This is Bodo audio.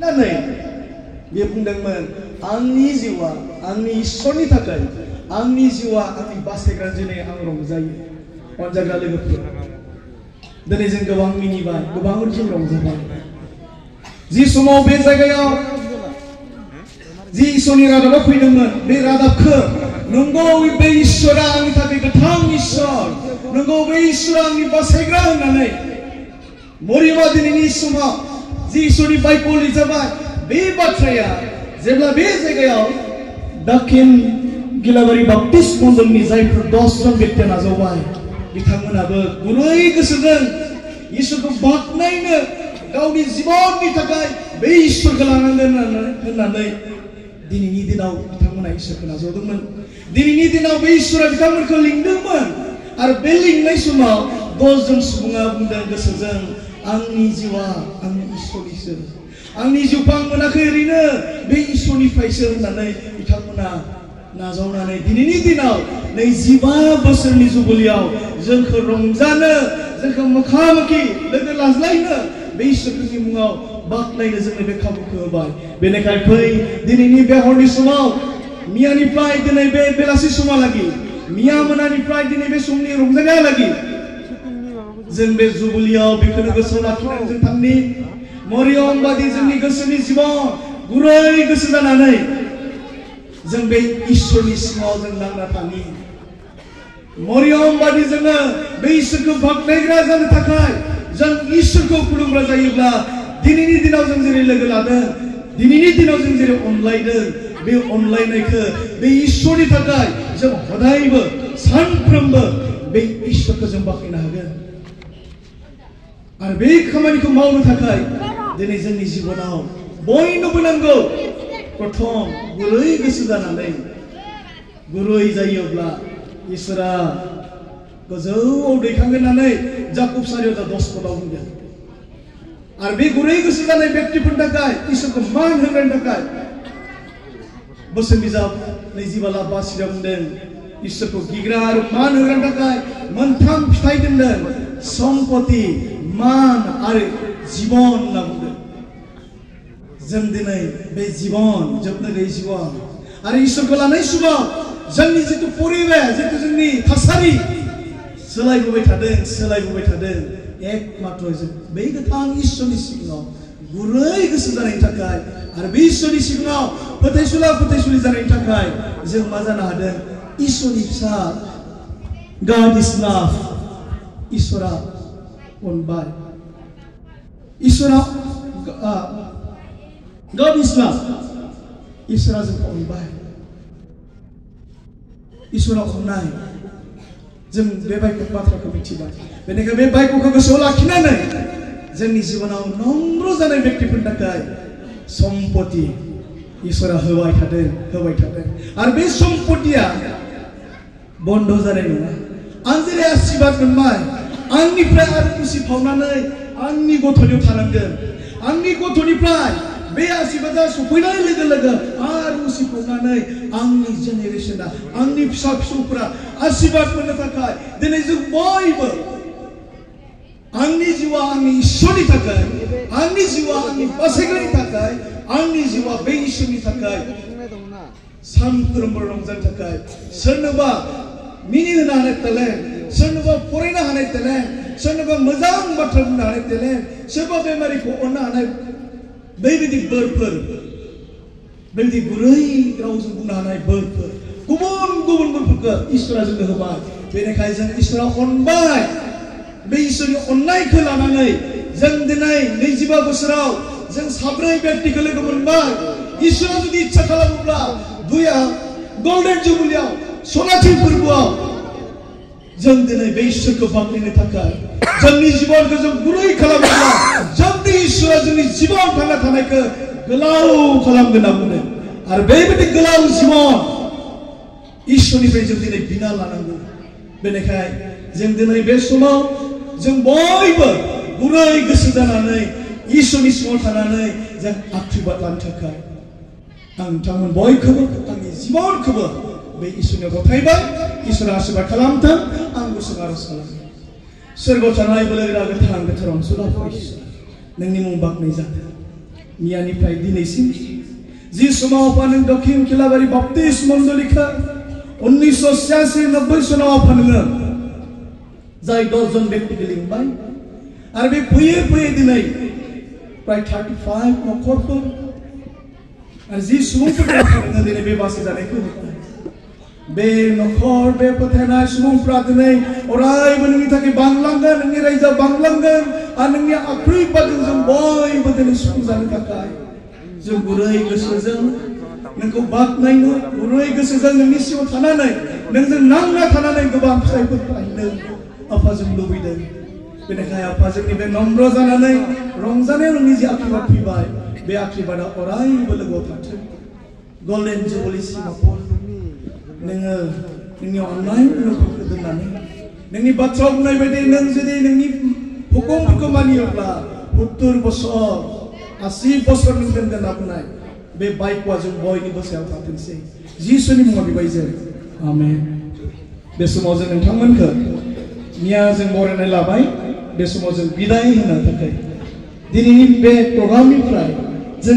नानै बे बुंदोंमोन आंनि जिउआ आंनि इसोरनि थाखाय आंनि जिउआ आंनि बासायग्रा दिनै आं रंजायो अनजाग्रा लोगोफोर दिनै जों गोबां मिनिबाय गोबां जों रंजाबाय जि समाव बे जायगायाव जि इसोरनि रादाबा फैदोंमोन बे रादाबखौ नंगौ बे इसोरा आंनि थाखाय गोथां इसोर नंगौ बे इसोरा आंनि बासायग्रा होननानै मरिबा दिनैनि समाव जि इसोरनि बाइबल लिरजाबाय बे बाथ्राया जेब्ला बे जायगायाव दाखिन गिलाबारि बाप्तिस्ट मण्डलनि जायफोर 10 जन व्यक्तिया नाजावबाय बिथांमोनाबो गुरै गोसोजों इसोरखौ बाख्नायनो गावनि जिबननि थाखाय बे इसोरखौ लानांगोन होननानै दिनैनि दिनाव बिथांमोना इसोरखौ नाजावदोंमोन दिनैनि दिनाव बे इसोरा बिथांमोनखौ लिंदोंमोन आरो बे लिंनाय समाव 10 जन सुबुङा बुंदों गोसोजों आंनि जिउआ आंनि इसोरनिसो आंनि जिउखौ आं मोनाखै ओरैनो बे इसोरनिफ्रायसो होननानै बिथांमोना नाजावनानै दिनैनि दिनाव 25 बोसोरनि जुबलियाव जोंखौ रंजानो जोंखौ मोखामोखि लोगो लाज्लायनो बे इसोरनि मुङाव बाख्नायनो जोंनो बे खाबुखौ होबाय बेनिखायनो फै दिनैनि बे हरनि समाव मियानिफ्राय दिनै बे बेलासि समालागि मिया मोनानिफ्राय दिनै बे समनि रंजानायालागि जों बे जुबलियाव बेखौनो गोसोआव लाखिनानै जों थांनि मरियम बादि जोंनि गोसोनि जिबन गुरै गोसो जानानै जों बे इसोरनि सिङाव जों नांना थानि मरियम बादि जोङो बे इसोरखौ बाख्नायग्रा जानो थाखाय जों इसोरखौ खुलुमग्रा जायोब्ला दिनैनि दिनाव जों जेरै लोगो लादों दिनैनि दिनाव जों जेरै अनलायदों बे अनलायनायखौ बे इसोरनि थाखाय जों हदायबो सानफ्रोमबो बे इसोरखौ जों बाख्नायनो हागोन आरो बे खामानिखौ मावनो थाखाय दिनै जोंनि जिबनाव बयनोबो नांगौ प्रथम गुरै गोसो जानानै गुरै जायोब्ला इसोरा गोजौआव दैखांगोन होननानै जाकुब 4:10 बुंदों आरो बे गुरै गोसो जानाय व्यक्तिफोरनि थाखाय इसोरखौ मान होग्रानि थाखाय बोसोन बिजाब 22:5 बुंदों इसोरखौ गिग्रा आरो मान होग्रानि थाखाय मोनथाम फिथाइ दोनदों सम्पति मान आरो जीवन होनना बुंदों जों दिनै बे जीवन जोबनो गैयै जीवन आरो इसोरखौ लानाय समाव जोंनि जितु परिबेस जितु जोंनि थासारि सोलायबोबाय थादों एकमात्र जों बे गोथां इसोरनि सिगाङाव गुरै गोसो जानायनि थाखाय आरो बे इसोरनि सिगाङाव फोथायसुलि जानायनि थाखाय जों मा जानो हादों इसोरनि फिसा God is love इसोरा अनबाय इसोरा God is love इसोरा जोंखौ अनबाय इसोरा अननाय जों बे बाथ्राखौ मिथिबाय बेनिखायनो बे बाइबलखौ गोसोआव लाखिनानै जोंनि जिबनाव नम्र जानाय व्यक्तिफोरनि थाखाय सम्पति इसोरा होबाय थादों आरो बे सम्पतिया बन्द जानाय नङा आं जेरै आशीर्वाद मोनबाय आंनिफ्राय आरो उसिफावनानै आंनि गथ'नियाव थानांगोन आंनि गथ'निफ्राय बे आशीर्वादा सफैनाय लोगो आरो उसिफावनानै आंनि जेनेरेशना आंनि फिसा फिसौफोरा आशीर्वाद मोननो थाखाय दिनै जों बयबो आंनि जिउआ आंनि इसोरनि थाखाय आंनि जिउआ आंनि बासायग्रानि थाखाय आंनि जिउआ बे इसोरनि थाखाय सानफ्रोमबो रंजानो थाखाय सोरनोबा मिनिहोनो हानाय टेलेन्ट सोरनोबा फरायनो हानाय टेलेन्ट सोरनोबा मोजां बाथ्रा बुंनो हानाय टेलेन्ट सोरबा बेमारिखौ अननो हानाय बेबायदि बोरफोर बेबायदि गुरै रावजों बुंनो हानाय बोरफोर गुबुन बोरफोरखौ इसोरा जोंनो होबाय बेनिखायनो जों इसोरा अनबाय बे इसोरनि अननायखौ लानानै जों दिनै 25 बोसोराव जों साब्रै व्यक्तिखौ लोगो मोनबाय इसोरा जुदि इच्छा खालामोब्ला गोल्डेन जुबलियाव सनाथि फोरबोआव जों दिनै बे इसोरखौ बाख्नायनो थाखाय जोंनि जिबनखौ जों गुरै खालामोब्ला जोंनि इसोरा जोंनि जिबन थांना थानायखौ गोलाव खालामगोन होनना बुंदों आरो बेबायदि गोलाव जिबन इसोरनिफ्राय जों दिनै बिना लानांगौ बेनिखायनो जों दिनै बे समाव जों बयबो गुरै गोसो जानानै इसोरनि सिङाव थानानै जों आशीर्वाद लानो थाखाय आं नोंथांमोन बयखौबो आंनि जिबनखौबो बे इसोरनियाव गथायबाय इसोरा आशीर्वाद खालामथों आं गुसुं आरज खालामो सोरगोआव थानाय बोलोगोरा गोथां अनसुला इसोर नोंनि मुं बाख्नाय जाथों मियानिफ्राय दिनैसिम जि समाव नों दक्षिण खिलाबारि बाप्तिस्ट मण्डलिखौ 1986-90 सनाव नोङो जाय 10 जन व्यक्तिखौ लिंबाय आरो बे फैयै फैयै दिनै प्राय 35 नखरफोर आरो जि सुबुंफोरा नोङो दिनै बे बासि जानायखौ नुबाय बे नखर बे फोथायनाय सुबुंफोरा दिनै अरायबो नोंनि थाखाय बांलांगोन नोंनि रायजोआ बांलांगोन आरो नोंनि आख्रिबादजों जों बयबो दिनै सुफुं जानो थाखाय जों गुरै गोसोजों नोंखौ बाख्नायनो गुरै गोसोजों नोंनि सिङाव थानानै नोंजों नांना थानानै गोबां फिथाइफोर थाहैनो आफाजों लुबैदों बेनिखायनो आफा जोंनि बे नम्र जानानै रंजानायाव नोंनि जि आख्रिबाद फैबाय बे आख्रिबादा अरायबो लोगोआव थाथों गल्डेन जुबली सिमाफोर नोङो नोंनि अननाय गुरुफोरखौ दोननानै नोंनि बाथ्रा बुंनाय बायदि नों जुदि नोंनि हुकुमफोरखौ मानियोब्ला 70 बोसोर 80 बोसोर नों दोनगोन होनना बुंनाय बे बाइकआ जों बयनिबो सायाव थाथोंसै जिसुनि मुङाव बिबाय जों आमेन बे समाव जों नोंथांमोनखौ मिया जों बरायनाय लाबाय बे समाव जों बिदाय होनो थाखाय दिनैनि बे प्रग्रामनिफ्राय जों